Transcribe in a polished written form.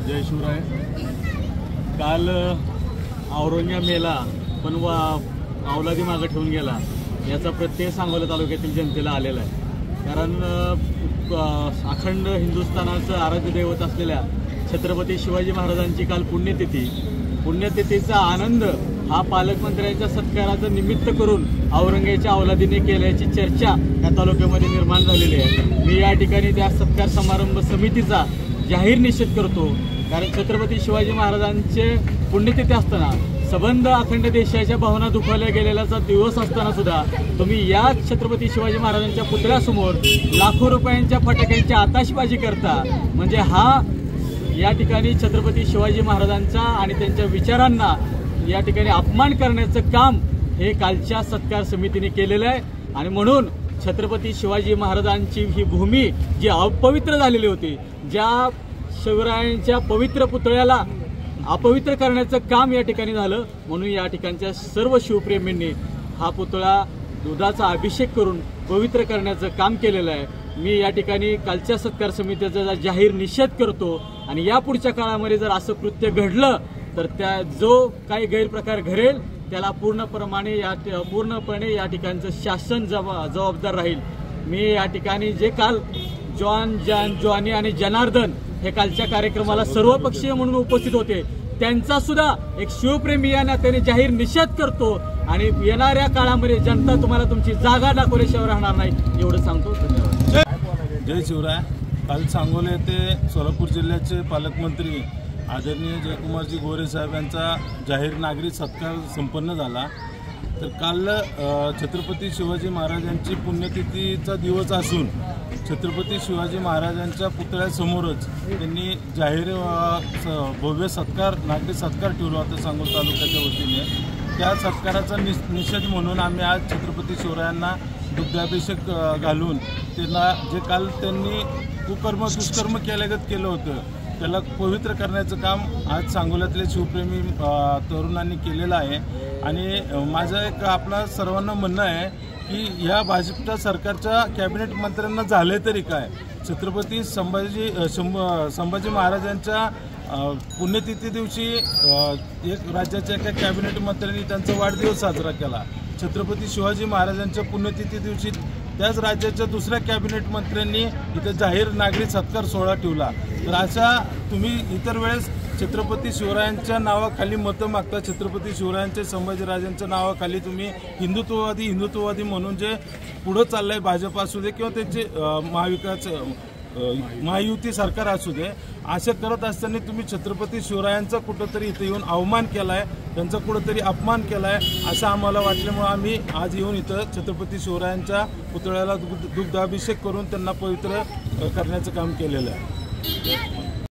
जय शिवराय। काल औरंग्या मेला पण अवलादी मागे ठेवून गेला याचा प्रत्यय सांगोला तालुक्यातील जनतेला आलेला आहे। कारण अखंड हिंदुस्थानाचं आराध्य दैवत असलेल्या छत्रपती शिवाजी महाराजांची काल पुण्यतिथीचा आनंद हा पालकमंत्र्यांच्या सत्काराचं निमित्त करून औरंग्याच्या अवलादीने केल्याची चर्चा या तालुक्यामध्ये निर्माण झालेली आहे। मी या ठिकाणी त्या सत्कार समारंभ समितीचा जाहीर निषेध करतो। कारण छत्रपती शिवाजी महाराजांचे पुण्यतिथी असताना संबंध अखंड देशाच्या भावना दुखावल्या गेलेल्याचा दिवस असताना सुद्धा तुम्ही या छत्रपती शिवाजी महाराजांच्या पुतळ्यासमोर लाखो रुपयांच्या फटाक्यांची आताशबाजी करता, म्हणजे हा या ठिकाणी छत्रपती शिवाजी महाराजांचा आणि त्यांच्या विचारांना या ठिकाणी अपमान करण्याचं काम हे कालच्या सत्कार समितीने केलेलं आहे। आणि म्हणून छत्रपती शिवाजी महाराजांची ही भूमी जी अपवित्र झालेली होती, ज्या शिवरायांच्या पवित्र पुतळ्याला अपवित्र करण्याचं काम या ठिकाणी झालं, म्हणून या ठिकाणच्या सर्व शिवप्रेमींनी हा पुतळा दुधाचा अभिषेक करून पवित्र करण्याचं काम केलेलं आहे। मी या ठिकाणी कालच्या सत्कार समितीचा जाहीर निषेध करतो आणि यापुढच्या काळामध्ये जर असं कृत्य घडलं तर त्या जो काही गैरप्रकार घडेल त्याला पूर्णपणे या ठिकाणचं शासन जबाबदार राहील। मी या ठिकाणी जे काल जॉनी आणि जनार्दन हे कालच्या कार्यक्रमाला सर्वपक्षीय म्हणून उपस्थित होते त्यांचा सुद्धा एक शिवप्रेमी या नात्याने जाहीर निषेध करतो आणि येणाऱ्या काळामध्ये जनता तुम्हाला तुमची जागा दाखवल्याशिवाय राहणार नाही एवढं सांगतो। धन्यवाद। जय शिवराय। काल सांगोला येथे सोलापूर जिल्ह्याचे पालकमंत्री आदरणीय जयकुमारजी गोरे साहेब यांचा जाहीर नागरी सत्कार संपन्न झाला। तर काल छत्रपती शिवाजी महाराजांची पुण्यतिथीचा दिवस असून छत्रपती शिवाजी महाराजांच्या पुतळ्यासमोरच त्यांनी जाहीर भव्य सत्कार नागरी सत्कार ठेवला होता सांगोला तालुक्याच्या वतीने। त्या सत्काराचा निषेध म्हणून आम्ही आज छत्रपती शिवरायांना दुग्धाभिषेक घालून त्यांना जे काल त्यांनी दुष्कर्म केलं होतं त्याला पवित्र करण्याचं काम आज सांगोल्यातले शिवप्रेमी तरुणांनी केलेलं आहे। आणि माझं एक आपला सर्वांना म्हणणं आहे की ह्या भाजपच्या सरकारच्या कॅबिनेट मंत्र्यांना झाले तरी काय, छत्रपती संभाजी महाराजांच्या पुण्यतिथी दिवशी एक राज्याच्या एका कॅबिनेट मंत्र्यांनी त्यांचा वाढदिवस साजरा केला। छत्रपती शिवाजी महाराजांच्या पुण्यतिथी दिवशी त्याच राज्याच्या दुसऱ्या कॅबिनेट मंत्र्यांनी इथे जाहीर नागरी सत्कार सोहळा ठेवला। तर अशा तुम्ही इतर वेळेस छत्रपती शिवरायांच्या नावाखाली मतं मागता, छत्रपती शिवरायांच्या संभाजीराजांच्या नावाखाली तुम्ही हिंदुत्ववादी म्हणून जे पुढं चाललंय भाजप असू दे किंवा त्यांचे महायुती सरकार असू दे, असे करत असताना तुम्ही छत्रपती शिवरायांचा कुठंतरी इथं येऊन अवमान केलाय, त्यांचा कुठंतरी अपमान केलाय असं आम्हाला वाटल्यामुळे आम्ही आज येऊन इथं छत्रपती शिवरायांच्या पुतळ्याला दुग्धाभिषेक करून त्यांना पवित्र करण्याचं काम केलेलं आहे।